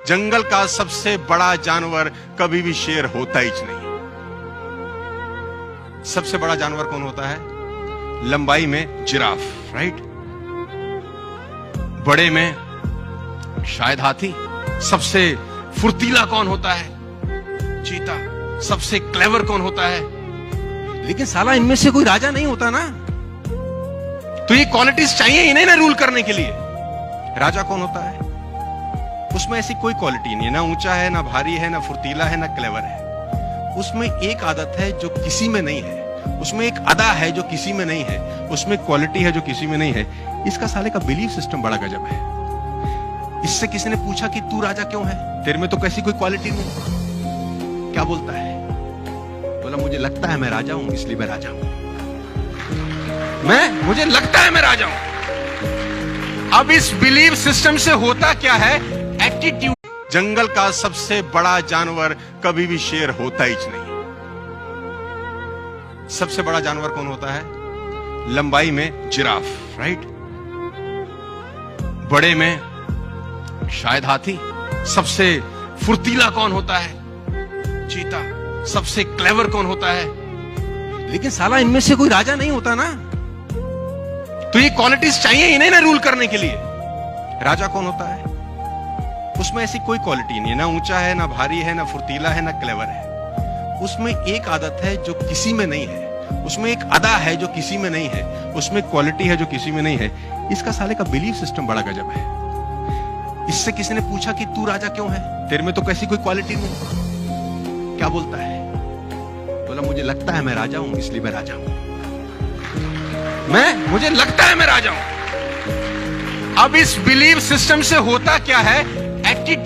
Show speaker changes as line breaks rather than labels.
जंगल का सबसे बड़ा जानवर कभी भी शेर होता ही नहीं। सबसे बड़ा जानवर कौन होता है? लंबाई में जिराफ, राइट? बड़े में शायद हाथी। सबसे फुर्तीला कौन होता है? चीता। सबसे क्लेवर कौन होता है? लेकिन साला इनमें से कोई राजा नहीं होता ना। तो ये क्वालिटीज चाहिए ही नहीं ना रूल करने के लिए। राजा कौन होता है? उसमें ऐसी कोई क्वालिटी नहीं है, ना ऊंचा है, ना भारी है, ना फुर्तीला है, ना क्लेवर है। उसमें एक आदत है जो किसी में नहीं है, उसमें एक अदा है जो किसी में नहीं है, उसमें क्वालिटी है जो किसी में नहीं है। इसका साले का बिलीफ सिस्टम बड़ा गजब है। इससे किसी ने पूछा कि तू राजा क्यों है, तेरे में तो कैसी कोई क्वालिटी नहीं। क्या बोलता है? बोला मुझे लगता है मैं राजा हूं, इसलिए मैं राजा हूं। मुझे लगता है मैं राजा हूं। अब इस बिलीफ सिस्टम से होता क्या है? एटीट्यूड। जंगल का सबसे बड़ा जानवर कभी भी शेर होता ही नहीं। सबसे बड़ा जानवर कौन होता है? लंबाई में जिराफ, राइट? बड़े में शायद हाथी। सबसे फुर्तीला कौन होता है? चीता। सबसे क्लेवर कौन होता है? लेकिन साला इनमें से कोई राजा नहीं होता ना। तो ये क्वालिटीज चाहिए ही नहीं ना रूल करने के लिए। राजा कौन होता है? उसमें ऐसी कोई क्वालिटी नहीं है, ना ऊंचा है, ना भारी है, ना फुर्तीला है, ना क्लेवर है। उसमें एक आदत है जो किसी में नहीं है, उसमें एक अदा है जो किसी में नहीं है, उसमें क्वालिटी है जो किसी में नहीं है। इसका साले का बिलीफ सिस्टम बड़ा गजब है। इससे किसी ने पूछा कि तू राजा क्यों है, तेरे में तो कैसी कोई क्वालिटी नहीं। क्या बोलता है? बोला मुझे लगता है मैं राजा हूं, इसलिए मैं राजा हूं। मुझे लगता है मैं राजा हूं। अब इस बिलीफ सिस्टम से होता क्या है? एटीट्यूड।